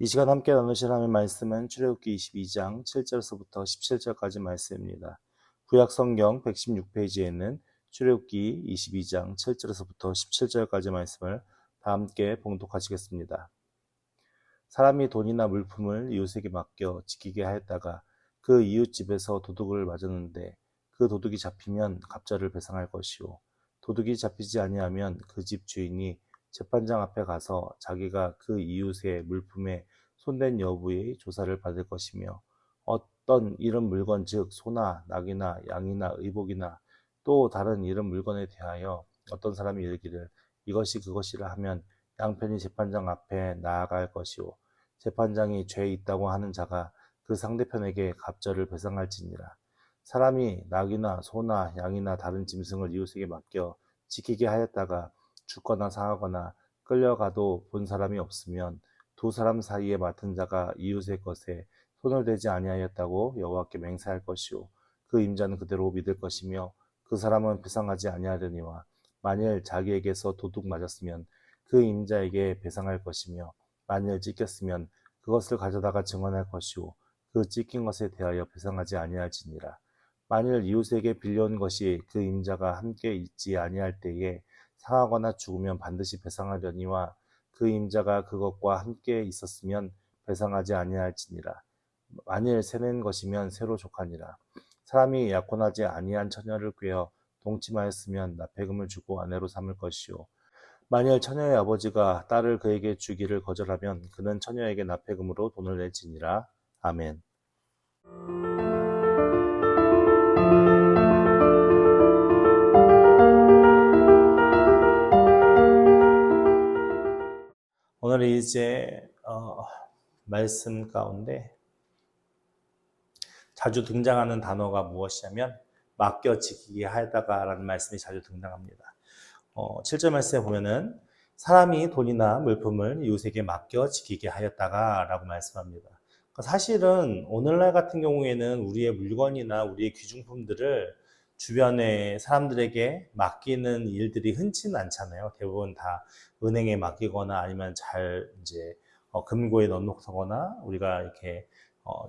이 시간 함께 나누실 하나님의 말씀은 출애굽기 22장 7절에서부터 17절까지 말씀입니다. 구약 성경 116페이지에는 출애굽기 22장 7절에서부터 17절까지 말씀을 다 함께 봉독하시겠습니다. 사람이 돈이나 물품을 이웃에게 맡겨 지키게 하였다가 그 이웃 집에서 도둑을 맞았는데 그 도둑이 잡히면 갑절을 배상할 것이요, 도둑이 잡히지 아니하면 그 집 주인이 재판장 앞에 가서 자기가 그 이웃의 물품에 손댄 여부의 조사를 받을 것이며, 어떤 이런 물건 즉 소나 낙이나 양이나 의복이나 또 다른 이런 물건에 대하여 어떤 사람이 이르기를 이것이 그것이라 하면 양편이 재판장 앞에 나아갈 것이요, 재판장이 죄 있다고 하는 자가 그 상대편에게 갑절을 배상할지니라. 사람이 낙이나 소나 양이나 다른 짐승을 이웃에게 맡겨 지키게 하였다가 죽거나 상하거나 끌려가도 본 사람이 없으면 두 사람 사이에 맡은 자가 이웃의 것에 손을 대지 아니하였다고 여호와께 맹세할 것이요, 그 임자는 그대로 믿을 것이며 그 사람은 배상하지 아니하려니와 만일 자기에게서 도둑 맞았으면 그 임자에게 배상할 것이며 만일 찢겼으면 그것을 가져다가 증언할 것이요, 그 찢긴 것에 대하여 배상하지 아니할지니라. 만일 이웃에게 빌려온 것이 그 임자가 함께 있지 아니할 때에 상하거나 죽으면 반드시 배상하려니와 그 임자가 그것과 함께 있었으면 배상하지 아니할지니라. 만일 새낸 것이면 새로 족하니라. 사람이 약혼하지 아니한 처녀를 꾀어 동침하였으면 납폐금을 주고 아내로 삼을 것이요, 만일 처녀의 아버지가 딸을 그에게 주기를 거절하면 그는 처녀에게 납폐금으로 돈을 낼지니라. 아멘. 오늘 이제 말씀 가운데 자주 등장하는 단어가 무엇이냐면 맡겨지키게 하다가 라는 말씀이 자주 등장합니다. 7절 말씀에 보면은 사람이 돈이나 물품을 이웃에게 맡겨지키게 하였다가 라고 말씀합니다. 사실은 오늘날 같은 경우에는 우리의 물건이나 우리의 귀중품들을 주변의 사람들에게 맡기는 일들이 흔치는 않잖아요. 대부분 다 은행에 맡기거나 아니면 잘 이제 금고에 넣어놓거나 우리가 이렇게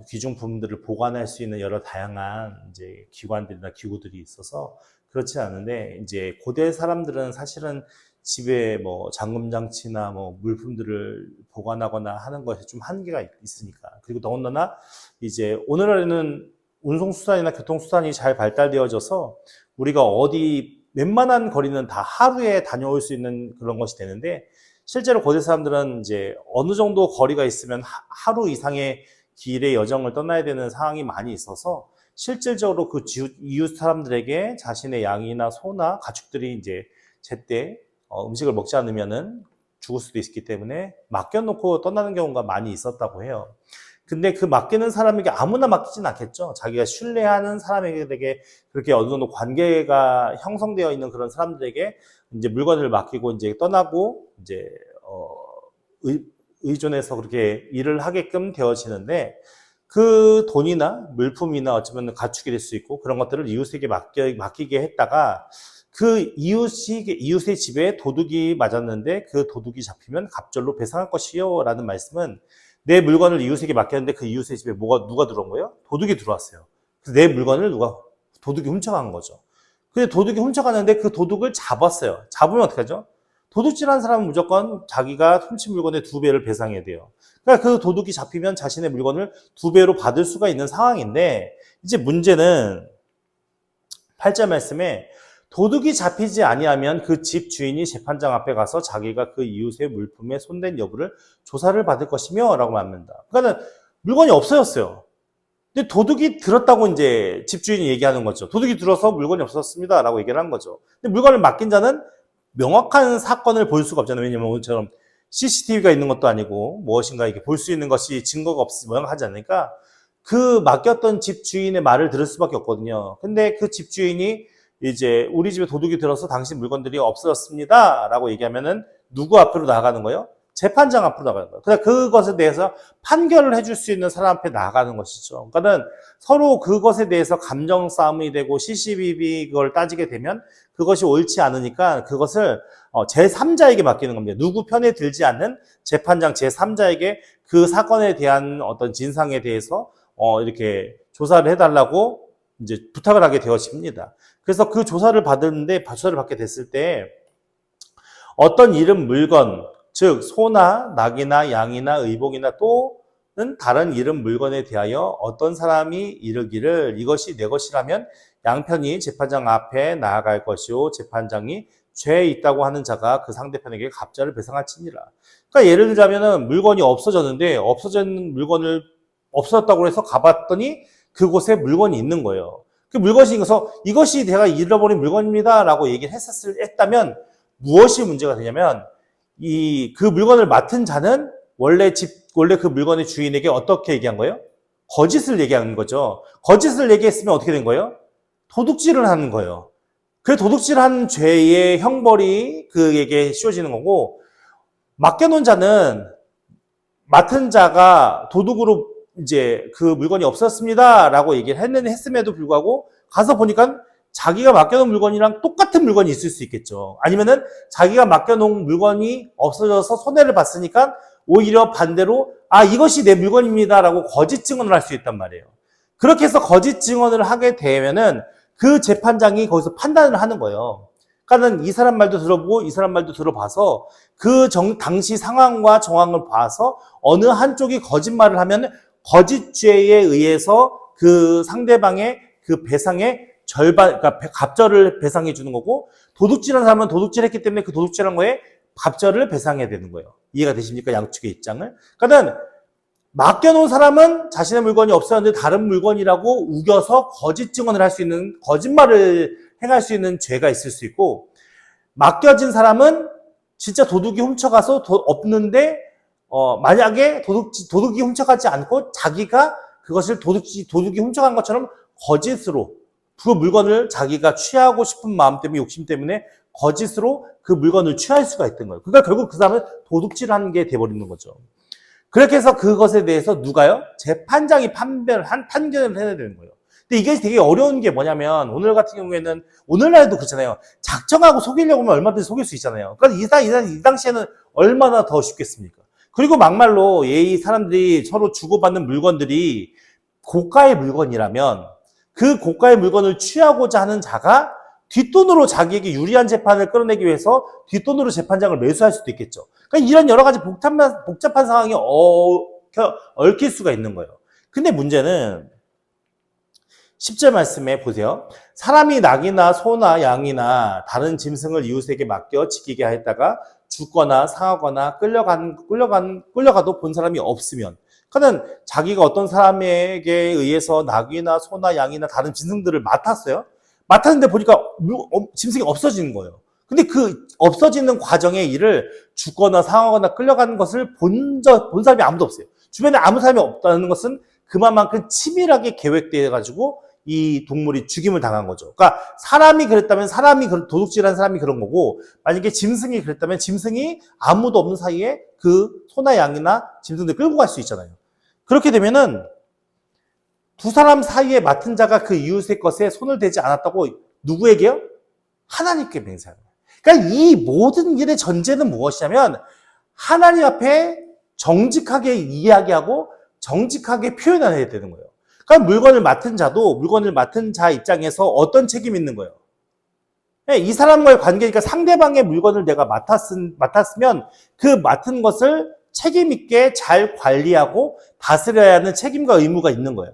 귀중품들을 보관할 수 있는 여러 다양한 이제 기관들이나 기구들이 있어서 그렇지 않은데, 이제 고대 사람들은 사실은 집에 뭐 잠금장치나 뭐 물품들을 보관하거나 하는 것에 좀 한계가 있으니까, 그리고 더군다나 이제 오늘날에는 운송수단이나 교통수단이 잘 발달되어져서 우리가 어디 웬만한 거리는 다 하루에 다녀올 수 있는 그런 것이 되는데, 실제로 고대 사람들은 이제 어느 정도 거리가 있으면 하루 이상의 길의 여정을 떠나야 되는 상황이 많이 있어서 실질적으로 그 이웃 사람들에게 자신의 양이나 소나 가축들이 이제 제때 음식을 먹지 않으면은 죽을 수도 있기 때문에 맡겨놓고 떠나는 경우가 많이 있었다고 해요. 근데 그 맡기는 사람에게 아무나 맡기진 않겠죠. 자기가 신뢰하는 사람에게, 그렇게 어느 정도 관계가 형성되어 있는 그런 사람들에게 이제 물건을 맡기고 이제 떠나고 이제 의존해서 그렇게 일을 하게끔 되어지는데, 그 돈이나 물품이나 어쩌면 가축이 될 수 있고 그런 것들을 이웃에게 맡기게 했다가 그 이웃의 집에 도둑이 맞았는데 그 도둑이 잡히면 갑절로 배상할 것이요 라는 말씀은, 내 물건을 이웃에게 맡겼는데 그 이웃의 집에 누가 들어온 거예요? 도둑이 들어왔어요. 그래서 내 물건을 도둑이 훔쳐간 거죠. 근데 도둑이 훔쳐갔는데 그 도둑을 잡았어요. 잡으면 어떻게 하죠? 도둑질한 사람은 무조건 자기가 훔친 물건의 2배를 배상해야 돼요. 그러니까 그 도둑이 잡히면 자신의 물건을 2배로 받을 수가 있는 상황인데, 이제 문제는 8절 말씀에 도둑이 잡히지 아니하면 그 집 주인이 재판장 앞에 가서 자기가 그 이웃의 물품에 손댄 여부를 조사를 받을 것이며 라고 말합니다. 그러니까 물건이 없어졌어요. 근데 도둑이 들었다고 이제 집주인이 얘기하는 거죠. 도둑이 들어서 물건이 없었습니다 라고 얘기를 한 거죠. 근데 물건을 맡긴 자는 명확한 사건을 볼 수가 없잖아요. 왜냐면 오늘처럼 CCTV가 있는 것도 아니고 무엇인가 이렇게 볼 수 있는 것이 증거가 명확하지 않으니까 그 맡겼던 집주인의 말을 들을 수밖에 없거든요. 근데 그 집주인이 이제 우리 집에 도둑이 들어서 당신 물건들이 없어졌습니다 라고 얘기하면은 누구 앞으로 나아가는 거예요? 재판장 앞으로 나가는 거예요. 그러니까 그것에 대해서 판결을 해줄 수 있는 사람 앞에 나가는 것이죠. 그러니까는 서로 그것에 대해서 감정 싸움이 되고 시시비비 그걸 따지게 되면 그것이 옳지 않으니까 그것을 제3자에게 맡기는 겁니다. 누구 편에 들지 않는 재판장 제3자에게 그 사건에 대한 어떤 진상에 대해서 이렇게 조사를 해달라고 이제 부탁을 하게 되어집니다. 그래서 그 조사를 받게 됐을 때 어떤 이름 물건, 즉 소나 낙이나 양이나 의복이나 또는 다른 이름 물건에 대하여 어떤 사람이 이르기를 이것이 내 것이라면 양편이 재판장 앞에 나아갈 것이요 재판장이 죄에 있다고 하는 자가 그 상대편에게 갑절을 배상할지니라. 그러니까 예를 들자면은 물건이 없어졌는데 없어진 물건을 없어졌다고 해서 가봤더니 그곳에 물건이 있는 거예요. 그 물건이 있어서 이것이 내가 잃어버린 물건입니다 라고 얘기를 했다면 무엇이 문제가 되냐면 그 물건을 맡은 자는 원래 그 물건의 주인에게 어떻게 얘기한 거예요? 거짓을 얘기한 거죠. 거짓을 얘기했으면 어떻게 된 거예요? 도둑질을 하는 거예요. 그 도둑질한 죄의 형벌이 그에게 씌워지는 거고, 맡겨놓은 자는 맡은 자가 도둑으로 이제 그 물건이 없었습니다 라고 얘기를 했음에도 불구하고 가서 보니까 자기가 맡겨놓은 물건이랑 똑같은 물건이 있을 수 있겠죠. 아니면은 자기가 맡겨놓은 물건이 없어져서 손해를 봤으니까 오히려 반대로 이것이 내 물건입니다 라고 거짓 증언을 할 수 있단 말이에요. 그렇게 해서 거짓 증언을 하게 되면은 그 재판장이 거기서 판단을 하는 거예요. 그러니까는 이 사람 말도 들어보고 이 사람 말도 들어봐서 그 당시 상황과 정황을 봐서 어느 한쪽이 거짓말을 하면 거짓죄에 의해서 그 상대방의 그 배상의 절반, 그러니까 갑절을 배상해 주는 거고, 도둑질한 사람은 도둑질했기 때문에 그 도둑질한 거에 갑절을 배상해야 되는 거예요. 이해가 되십니까? 양측의 입장을. 그러니까 맡겨놓은 사람은 자신의 물건이 없었는데 다른 물건이라고 우겨서 거짓 증언을 할 수 있는, 거짓말을 행할 수 있는 죄가 있을 수 있고, 맡겨진 사람은 진짜 도둑이 훔쳐가서 없는데 만약에 도둑이 훔쳐가지 않고 자기가 그것을 도둑이 훔쳐간 것처럼 거짓으로 그 물건을 자기가 취하고 싶은 마음 때문에 욕심 때문에 거짓으로 그 물건을 취할 수가 있던 거예요. 그러니까 결국 그 사람은 도둑질하는 게 돼버리는 거죠. 그렇게 해서 그것에 대해서 누가요? 재판장이 판결을 해야 되는 거예요. 근데 이게 되게 어려운 게 뭐냐면 오늘 같은 경우에는 오늘날도 그렇잖아요. 작정하고 속이려고 하면 얼마든지 속일 수 있잖아요. 그러니까 이 당시에는 얼마나 더 쉽겠습니까? 그리고 막말로 이 사람들이 서로 주고받는 물건들이 고가의 물건이라면 그 고가의 물건을 취하고자 하는 자가 뒷돈으로 자기에게 유리한 재판을 끌어내기 위해서 뒷돈으로 재판장을 매수할 수도 있겠죠. 그러니까 이런 여러 가지 복잡한 상황이 얽힐 수가 있는 거예요. 근데 문제는 10절 말씀에 보세요. 사람이 낙이나 소나 양이나 다른 짐승을 이웃에게 맡겨 지키게 하였다가 죽거나 상하거나 끌려가도 본 사람이 없으면, 그는 자기가 어떤 사람에게 의해서 낙이나 소나 양이나 다른 짐승들을 맡았는데 보니까 짐승이 없어지는 거예요. 근데 그 없어지는 과정의 일을 죽거나 상하거나 끌려가는 것을 본 사람이 아무도 없어요. 주변에 아무 사람이 없다는 것은 그만큼 치밀하게 계획되어 가지고 이 동물이 죽임을 당한 거죠. 그러니까 사람이 그랬다면 도둑질한 사람이 그런 거고, 만약에 짐승이 그랬다면 짐승이 아무도 없는 사이에 그 소나 양이나 짐승들 끌고 갈 수 있잖아요. 그렇게 되면은 두 사람 사이에 맡은 자가 그 이웃의 것에 손을 대지 않았다고 누구에게요? 하나님께 맹세하는 거예요. 그러니까 이 모든 일의 전제는 무엇이냐면 하나님 앞에 정직하게 이야기하고 정직하게 표현해야 되는 거예요. 그러니까 물건을 맡은 자 입장에서 어떤 책임이 있는 거예요? 이 사람과의 관계니까 상대방의 물건을 내가 맡았으면 그 맡은 것을 책임 있게 잘 관리하고 다스려야 하는 책임과 의무가 있는 거예요.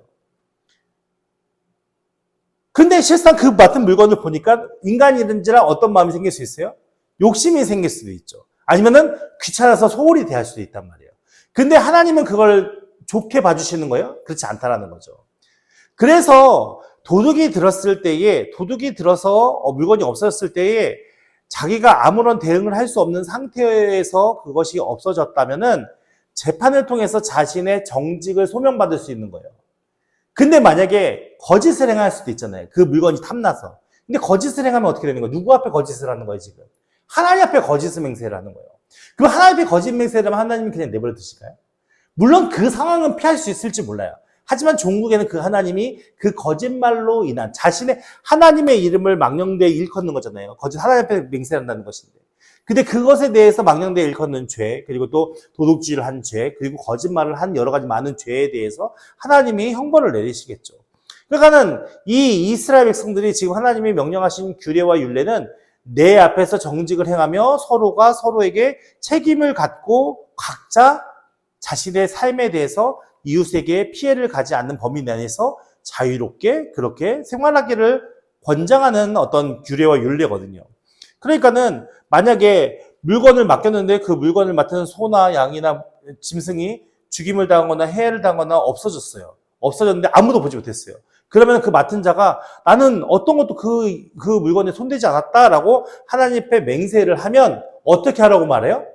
근데 실상 그 맡은 물건을 보니까 인간이든지라 어떤 마음이 생길 수 있어요? 욕심이 생길 수도 있죠. 아니면은 귀찮아서 소홀히 대할 수도 있단 말이에요. 근데 하나님은 그걸 좋게 봐주시는 거예요? 그렇지 않다라는 거죠. 그래서 도둑이 들어서 물건이 없어졌을 때에 자기가 아무런 대응을 할 수 없는 상태에서 그것이 없어졌다면은 재판을 통해서 자신의 정직을 소명받을 수 있는 거예요. 근데 만약에 거짓을 행할 수도 있잖아요. 그 물건이 탐나서. 근데 거짓을 행하면 어떻게 되는 거예요? 누구 앞에 거짓을 하는 거예요, 지금? 하나님 앞에 거짓을 맹세를 하는 거예요. 그럼 하나님의 거짓 맹세라면 하나님이 그냥 내버려 두실까요? 물론 그 상황은 피할 수 있을지 몰라요. 하지만 종국에는 그 하나님이 그 거짓말로 인한 자신의 하나님의 이름을 망령되이 일컫는 거잖아요. 거짓 하나님 앞에 맹세한다는 것인데. 근데 그것에 대해서 망령되이 일컫는 죄, 그리고 또 도둑질을 한 죄, 그리고 거짓말을 한 여러 가지 많은 죄에 대해서 하나님이 형벌을 내리시겠죠. 그러니까는 이 이스라엘 백성들이 지금 하나님이 명령하신 규례와 율례는 내 앞에서 정직을 행하며 서로가 서로에게 책임을 갖고 각자 자신의 삶에 대해서 이웃에게 피해를 가지 않는 범위 내에서 자유롭게 그렇게 생활하기를 권장하는 어떤 규례와 율례거든요. 그러니까는 만약에 물건을 맡겼는데 그 물건을 맡은 소나 양이나 짐승이 죽임을 당하거나 해를 당하거나 없어졌어요. 없어졌는데 아무도 보지 못했어요. 그러면 그 맡은 자가 나는 어떤 것도 그 물건에 손대지 않았다라고 하나님 앞에 맹세를 하면 어떻게 하라고 말해요?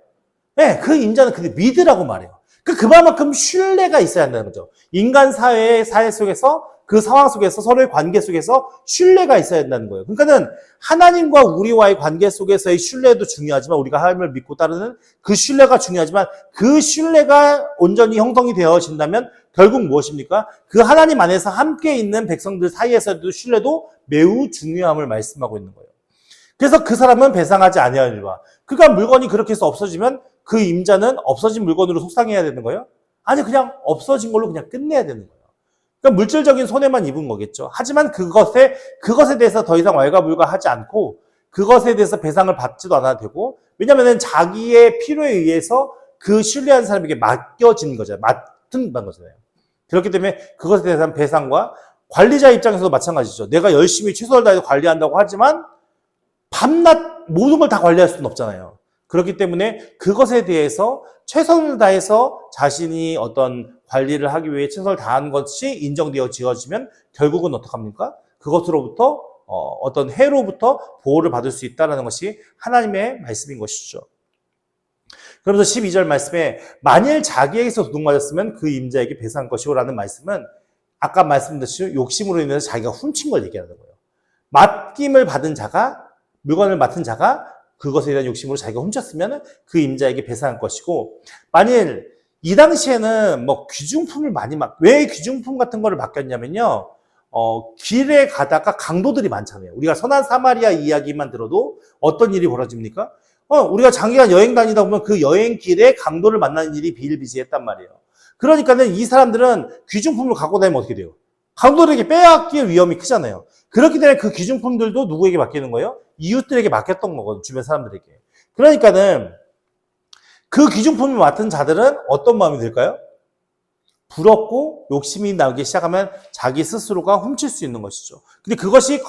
네, 그 임자는 근데 믿으라고 말해요. 그만큼 신뢰가 있어야 한다는 거죠. 인간 사회 속에서 그 상황 속에서 서로의 관계 속에서 신뢰가 있어야 한다는 거예요. 그러니까는 하나님과 우리와의 관계 속에서의 신뢰도 중요하지만 우리가 하나님을 믿고 따르는 그 신뢰가 중요하지만 그 신뢰가 온전히 형성이 되어진다면 결국 무엇입니까? 그 하나님 안에서 함께 있는 백성들 사이에서도 신뢰도 매우 중요함을 말씀하고 있는 거예요. 그래서 그 사람은 배상하지 아니하리라. 그러니까 물건이 그렇게 해서 없어지면 그 임자는 없어진 물건으로 속상해야 되는 거예요? 아니 그냥 없어진 걸로 그냥 끝내야 되는 거예요. 그러니까 물질적인 손해만 입은 거겠죠. 하지만 그것에 대해서 더 이상 왈가불가하지 않고 그것에 대해서 배상을 받지도 않아도 되고 왜냐하면 자기의 필요에 의해서 그 신뢰한 사람에게 맡겨진 거잖아요. 맡은 거잖아요. 그렇기 때문에 그것에 대한 배상과 관리자 입장에서도 마찬가지죠. 내가 열심히 최선을 다해서 관리한다고 하지만 밤낮 모든 걸 다 관리할 수는 없잖아요. 그렇기 때문에 그것에 대해서 최선을 다해서 자신이 어떤 관리를 하기 위해 최선을 다한 것이 인정되어 지어지면 결국은 어떡합니까? 그것으로부터 어떤 해로부터 보호를 받을 수 있다는 것이 하나님의 말씀인 것이죠. 그러면서 12절 말씀에 만일 자기에게서 도둑맞았으면 그 임자에게 배상할 것이오 라는 말씀은 아까 말씀드렸듯이 욕심으로 인해서 자기가 훔친 걸 얘기하는 거예요. 맡김을 받은 자가 물건을 맡은 자가 그것에 대한 욕심으로 자기가 훔쳤으면 그 임자에게 배상할 것이고 만일 이 당시에는 귀중품을 왜 귀중품 같은 거를 맡겼냐면요. 길에 가다가 강도들이 많잖아요. 우리가 선한 사마리아 이야기만 들어도 어떤 일이 벌어집니까? 우리가 장기간 여행 다니다 보면 그 여행 길에 강도를 만나는 일이 비일비재했단 말이에요. 그러니까는 이 사람들은 귀중품을 갖고 다니면 어떻게 돼요? 강도들에게 빼앗길 위험이 크잖아요. 그렇기 때문에 그 귀중품들도 누구에게 맡기는 거예요? 이웃들에게 맡겼던 거거든요. 주변 사람들에게. 그러니까는 그 귀중품을 맡은 자들은 어떤 마음이 들까요? 부럽고 욕심이 나기 시작하면 자기 스스로가 훔칠 수 있는 것이죠. 근데 그것이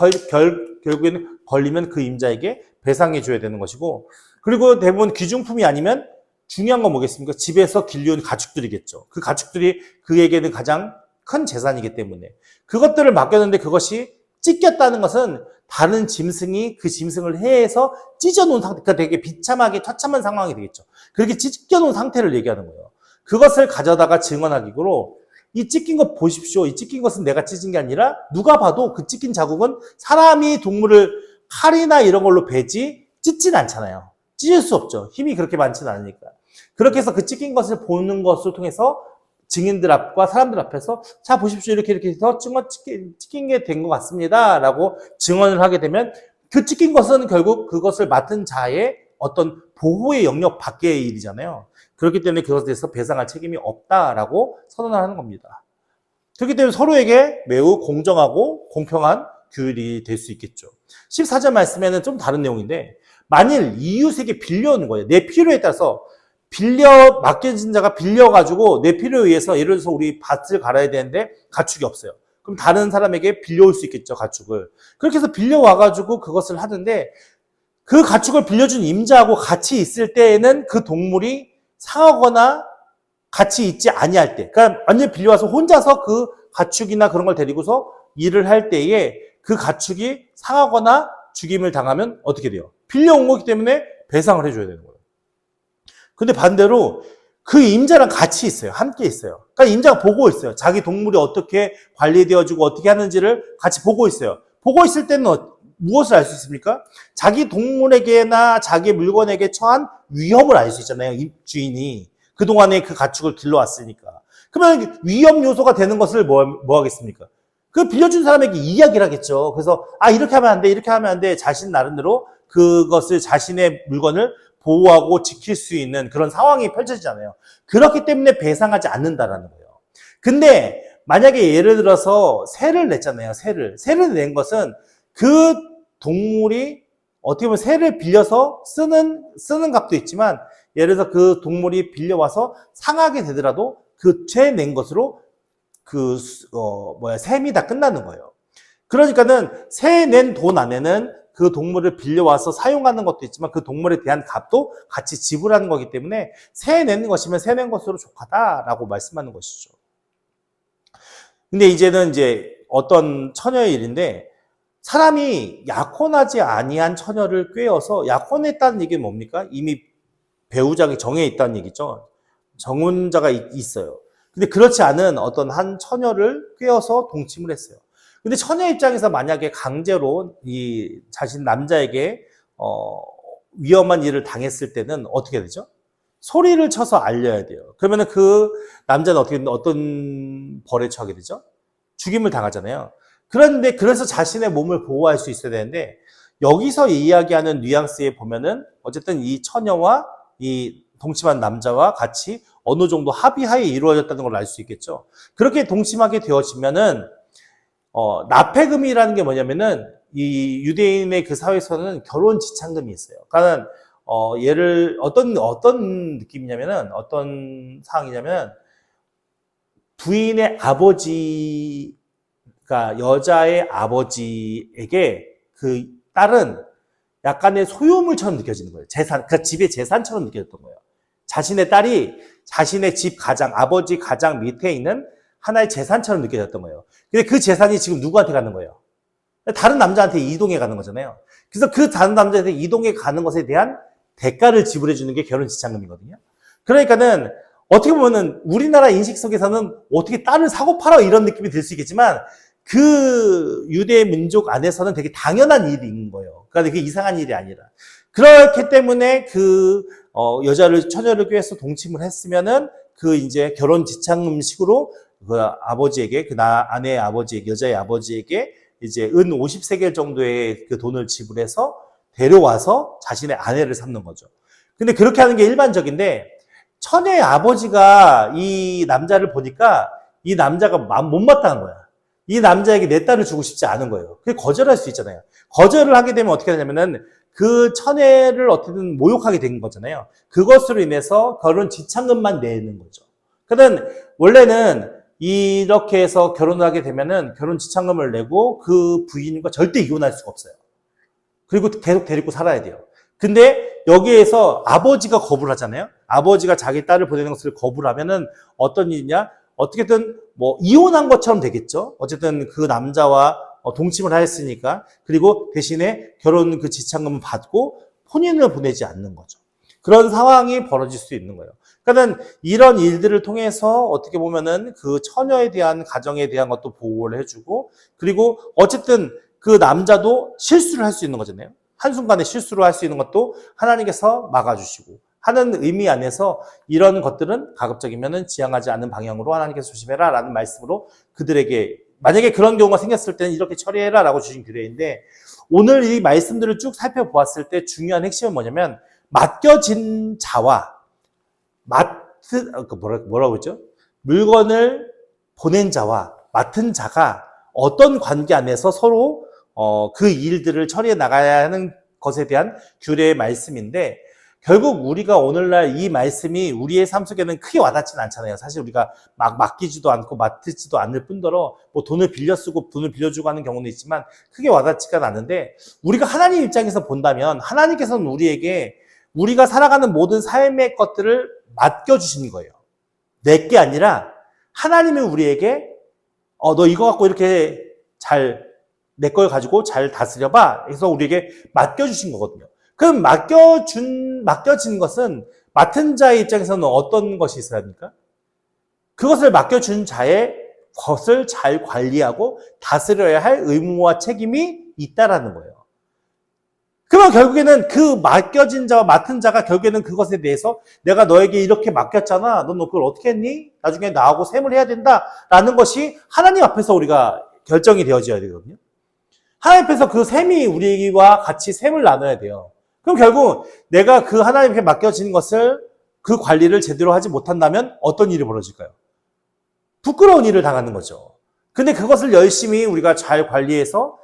결국에는 걸리면 그 임자에게 배상해 줘야 되는 것이고 그리고 대부분 귀중품이 아니면 중요한 건 뭐겠습니까? 집에서 길러온 가축들이겠죠. 그 가축들이 그에게는 가장 큰 재산이기 때문에 그것들을 맡겼는데 그것이 찢겼다는 것은 다른 짐승이 그 짐승을 해해서 찢어놓은 상태, 그러니까 되게 비참하게 처참한 상황이 되겠죠. 그렇게 찢겨놓은 상태를 얘기하는 거예요. 그것을 가져다가 증언하기로 이 찢긴 것 보십시오. 이 찢긴 것은 내가 찢은 게 아니라 누가 봐도 그 찢긴 자국은 사람이 동물을 칼이나 이런 걸로 베지 찢진 않잖아요. 찢을 수 없죠. 힘이 그렇게 많지는 않으니까. 그렇게 해서 그 찢긴 것을 보는 것을 통해서 증인들 앞과 사람들 앞에서 자 보십시오 이렇게 해서 찢긴 게 된 것 같습니다 라고 증언을 하게 되면 그 찢긴 것은 결국 그것을 맡은 자의 어떤 보호의 영역 밖의 일이잖아요. 그렇기 때문에 그것에 대해서 배상할 책임이 없다라고 선언을 하는 겁니다. 그렇기 때문에 서로에게 매우 공정하고 공평한 규율이 될 수 있겠죠. 14절 말씀에는 좀 다른 내용인데 만일 이웃에게 빌려오는 거예요. 내 필요에 따라서 맡겨진 자가 빌려가지고 내 필요에 의해서 예를 들어서 우리 밭을 갈아야 되는데 가축이 없어요. 그럼 다른 사람에게 빌려올 수 있겠죠, 가축을. 그렇게 해서 빌려와가지고 그것을 하는데 그 가축을 빌려준 임자하고 같이 있을 때에는 그 동물이 상하거나 같이 있지 아니할 때, 그러니까 완전히 빌려와서 혼자서 그 가축이나 그런 걸 데리고서 일을 할 때에 그 가축이 상하거나 죽임을 당하면 어떻게 돼요? 빌려온 거기 때문에 배상을 해줘야 되는 거예요. 근데 반대로 그 임자랑 같이 있어요. 함께 있어요. 그러니까 임자가 보고 있어요. 자기 동물이 어떻게 관리되어지고 어떻게 하는지를 같이 보고 있어요. 보고 있을 때는 무엇을 알 수 있습니까? 자기 동물에게나 자기 물건에게 처한 위험을 알 수 있잖아요. 입주인이. 그동안에 그 가축을 길러왔으니까. 그러면 위험 요소가 되는 것을 뭐 하겠습니까? 그 빌려준 사람에게 이야기를 하겠죠. 그래서, 이렇게 하면 안 돼, 이렇게 하면 안 돼. 자신 나름대로 그것을 자신의 물건을 보호하고 지킬 수 있는 그런 상황이 펼쳐지잖아요. 그렇기 때문에 배상하지 않는다라는 거예요. 근데 만약에 예를 들어서 새를 냈잖아요. 새를 낸 것은 그 동물이 어떻게 보면 새를 빌려서 쓰는 값도 있지만 예를 들어서 그 동물이 빌려와서 상하게 되더라도 그 새 낸 것으로 셈이 다 끝나는 거예요. 그러니까는 새 낸 돈 안에는 그 동물을 빌려와서 사용하는 것도 있지만 그 동물에 대한 값도 같이 지불하는 거기 때문에 새 내는 것이면 새 낸 것으로 족하다라고 말씀하는 것이죠. 근데 이제는 어떤 처녀의 일인데 사람이 약혼하지 아니한 처녀를 꾀어서 약혼했다는 얘기는 뭡니까? 이미 배우자가 정해 있다는 얘기죠. 정혼자가 있어요. 근데 그렇지 않은 어떤 한 처녀를 꾀어서 동침을 했어요. 근데 처녀 입장에서 만약에 강제로 이 자신 남자에게 위험한 일을 당했을 때는 어떻게 되죠? 소리를 쳐서 알려야 돼요. 그러면은 그 남자는 어떤 벌에 처하게 되죠? 죽임을 당하잖아요. 그런데 그래서 자신의 몸을 보호할 수 있어야 되는데 여기서 이야기하는 뉘앙스에 보면은 어쨌든 이 처녀와 이 동침한 남자와 같이 어느 정도 합의하에 이루어졌다는 걸 알 수 있겠죠. 그렇게 동침하게 되어지면은 납폐금이라는 게 뭐냐면은 이 유대인의 그 사회에서는 결혼 지참금이 있어요. 그러니까 어떤 느낌이냐면은 어떤 상황이냐면 부인의 아버지, 그러니까 여자의 아버지에게 그 딸은 약간의 소유물처럼 느껴지는 거예요. 그러니까 집의 재산처럼 느껴졌던 거예요. 자신의 딸이 자신의 집 가장, 아버지 가장 밑에 있는 하나의 재산처럼 느껴졌던 거예요. 근데 그 재산이 지금 누구한테 가는 거예요? 다른 남자한테 이동해 가는 거잖아요. 그래서 그 다른 남자한테 이동해 가는 것에 대한 대가를 지불해 주는 게 결혼 지참금이거든요. 그러니까는 어떻게 보면은 우리나라 인식 속에서는 어떻게 딸을 사고 팔아 이런 느낌이 들 수 있겠지만 그 유대 민족 안에서는 되게 당연한 일인 거예요. 그러니까 그게 이상한 일이 아니라. 그렇기 때문에 처녀를 꾀해서 동침을 했으면은 이제 결혼 지참금식으로 그 아버지에게, 아내의 아버지에게, 여자의 아버지에게 이제 은 50세겔 정도의 그 돈을 지불해서 데려와서 자신의 아내를 삼는 거죠. 근데 그렇게 하는 게 일반적인데 처녀의 아버지가 이 남자를 보니까 이 남자가 못마땅한 거야. 이 남자에게 내 딸을 주고 싶지 않은 거예요. 그게 거절할 수 있잖아요. 거절을 하게 되면 어떻게 되냐면은 그 처녀를 어떻게든 모욕하게 된 거잖아요. 그것으로 인해서 결혼 지참금만 내는 거죠. 그러니까 원래는 이렇게 해서 결혼을 하게 되면은 결혼 지참금을 내고 그 부인과 절대 이혼할 수가 없어요. 그리고 계속 데리고 살아야 돼요. 근데 여기에서 아버지가 거부를 하잖아요. 아버지가 자기 딸을 보내는 것을 거부를 하면은 어떤 일이냐? 어떻게든 이혼한 것처럼 되겠죠. 어쨌든 그 남자와 동침을 하였으니까. 그리고 대신에 결혼 그 지참금을 받고 혼인을 보내지 않는 거죠. 그런 상황이 벌어질 수 있는 거예요. 그러니까 이런 일들을 통해서 어떻게 보면은 그 처녀에 대한 가정에 대한 것도 보호를 해주고 그리고 어쨌든 그 남자도 실수를 할 수 있는 거잖아요. 한순간에 실수를 할 수 있는 것도 하나님께서 막아주시고 하는 의미 안에서 이런 것들은 가급적이면은 지향하지 않는 방향으로 하나님께서 조심해라 라는 말씀으로 그들에게 만약에 그런 경우가 생겼을 때는 이렇게 처리해라 라고 주신 규례인데 오늘 이 말씀들을 쭉 살펴보았을 때 중요한 핵심은 뭐냐면 맡겨진 자와 뭐라고 했죠? 물건을 보낸 자와 맡은 자가 어떤 관계 안에서 서로 그 일들을 처리해 나가야 하는 것에 대한 규례의 말씀인데 결국 우리가 오늘날 이 말씀이 우리의 삶 속에는 크게 와닿지는 않잖아요. 사실 우리가 막 맡기지도 않고 맡지도 않을 뿐더러 돈을 빌려 쓰고 돈을 빌려주고 하는 경우는 있지만 크게 와닿지가 않은데 우리가 하나님 입장에서 본다면 하나님께서는 우리에게 우리가 살아가는 모든 삶의 것들을 맡겨주시는 거예요. 내게 아니라 하나님이 우리에게 너 이거 갖고 이렇게 내 걸 가지고 잘 다스려봐. 그래서 우리에게 맡겨주신 거거든요. 그럼 맡겨진 것은 맡은 자의 입장에서는 어떤 것이 있어야 합니까? 그것을 맡겨준 자의 것을 잘 관리하고 다스려야 할 의무와 책임이 있다라는 거예요. 그러면 결국에는 그 맡겨진 자와 맡은 자가 결국에는 그것에 대해서 내가 너에게 이렇게 맡겼잖아. 넌 그걸 어떻게 했니? 나중에 나하고 셈을 해야 된다라는 것이 하나님 앞에서 우리가 결정이 되어져야 되거든요. 하나님 앞에서 그 셈이 우리와 같이 셈을 나눠야 돼요. 그럼 결국 내가 그 하나님께 맡겨진 것을 그 관리를 제대로 하지 못한다면 어떤 일이 벌어질까요? 부끄러운 일을 당하는 거죠. 근데 그것을 열심히 우리가 잘 관리해서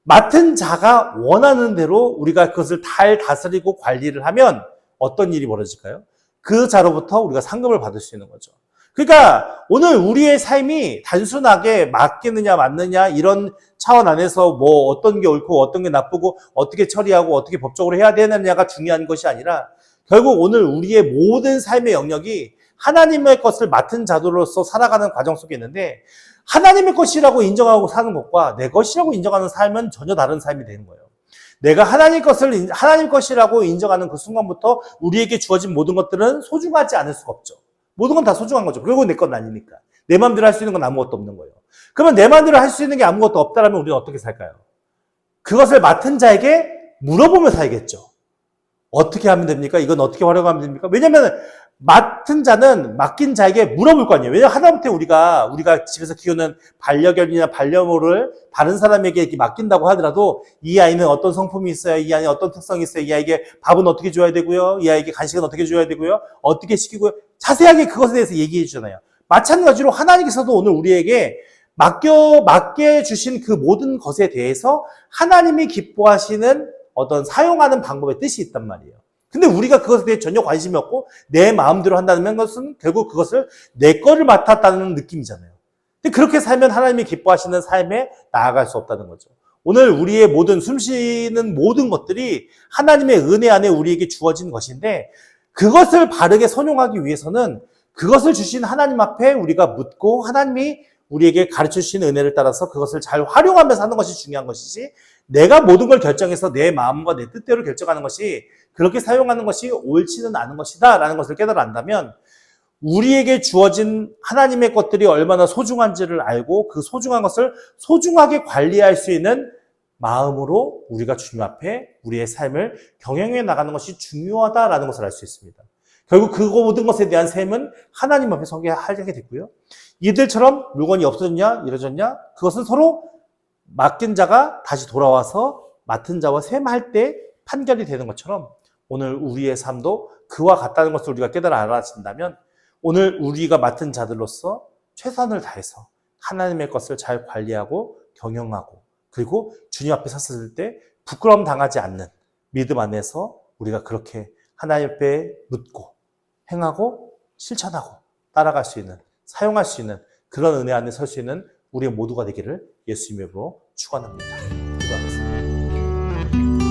맡은 자가 원하는 대로 우리가 그것을 잘 다스리고 관리를 하면 어떤 일이 벌어질까요? 그 자로부터 우리가 상급을 받을 수 있는 거죠. 그러니까 오늘 우리의 삶이 단순하게 맡기느냐 맞느냐 이런 차원 안에서 뭐 어떤 게 옳고 어떤 게 나쁘고 어떻게 처리하고 어떻게 법적으로 해야 되느냐가 중요한 것이 아니라 결국 오늘 우리의 모든 삶의 영역이 하나님의 것을 맡은 자로서 살아가는 과정 속에 있는데 하나님의 것이라고 인정하고 사는 것과 내 것이라고 인정하는 삶은 전혀 다른 삶이 되는 거예요. 내가 하나님 것이라고 인정하는 그 순간부터 우리에게 주어진 모든 것들은 소중하지 않을 수가 없죠. 모든 건 다 소중한 거죠. 그리고 내 건 아니니까. 내 마음대로 할 수 있는 건 아무것도 없는 거예요. 그러면 내 마음대로 할 수 있는 게 아무것도 없다라면 우리는 어떻게 살까요? 그것을 맡은 자에게 물어보며 살겠죠. 어떻게 하면 됩니까? 이건 어떻게 활용하면 됩니까? 왜냐면 맡은 자는 맡긴 자에게 물어볼 거 아니에요. 왜냐면 하다못해 우리가 집에서 키우는 반려견이나 반려묘를 다른 사람에게 이렇게 맡긴다고 하더라도 이 아이는 어떤 성품이 있어요? 이 아이는 어떤 특성이 있어요? 이 아이에게 밥은 어떻게 줘야 되고요? 이 아이에게 간식은 어떻게 줘야 되고요? 어떻게 시키고요? 자세하게 그것에 대해서 얘기해 주잖아요. 마찬가지로 하나님께서도 오늘 우리에게 맡겨 주신 그 모든 것에 대해서 하나님이 기뻐하시는 어떤 사용하는 방법의 뜻이 있단 말이에요. 근데 우리가 그것에 대해 전혀 관심이 없고 내 마음대로 한다는 것은 결국 그것을 내 거를 맡았다는 느낌이잖아요. 근데 그렇게 살면 하나님이 기뻐하시는 삶에 나아갈 수 없다는 거죠. 오늘 우리의 모든 숨쉬는 모든 것들이 하나님의 은혜 안에 우리에게 주어진 것인데 그것을 바르게 선용하기 위해서는 그것을 주신 하나님 앞에 우리가 묻고 하나님이 우리에게 가르쳐 주신 은혜를 따라서 그것을 잘 활용하면서 하는 것이 중요한 것이지 내가 모든 걸 결정해서 내 마음과 내 뜻대로 결정하는 것이 그렇게 사용하는 것이 옳지는 않은 것이다 라는 것을 깨달아 안다면 우리에게 주어진 하나님의 것들이 얼마나 소중한지를 알고 그 소중한 것을 소중하게 관리할 수 있는 마음으로 우리가 주님 앞에 우리의 삶을 경영해 나가는 것이 중요하다라는 것을 알 수 있습니다. 결국 그 모든 것에 대한 셈은 하나님 앞에 서게 하게 됐고요. 이들처럼 물건이 없어졌냐 이러졌냐 그것은 서로 맡긴 자가 다시 돌아와서 맡은 자와 셈할 때 판결이 되는 것처럼 오늘 우리의 삶도 그와 같다는 것을 우리가 깨달아 알아진다면 오늘 우리가 맡은 자들로서 최선을 다해서 하나님의 것을 잘 관리하고 경영하고 그리고 주님 앞에 섰을 때 부끄러움 당하지 않는 믿음 안에서 우리가 그렇게 하나님 앞에 묻고 행하고 실천하고 따라갈 수 있는 사용할 수 있는 그런 은혜 안에 설 수 있는 우리 모두가 되기를 예수님의 이름으로 축원합니다. 기도하겠습니다.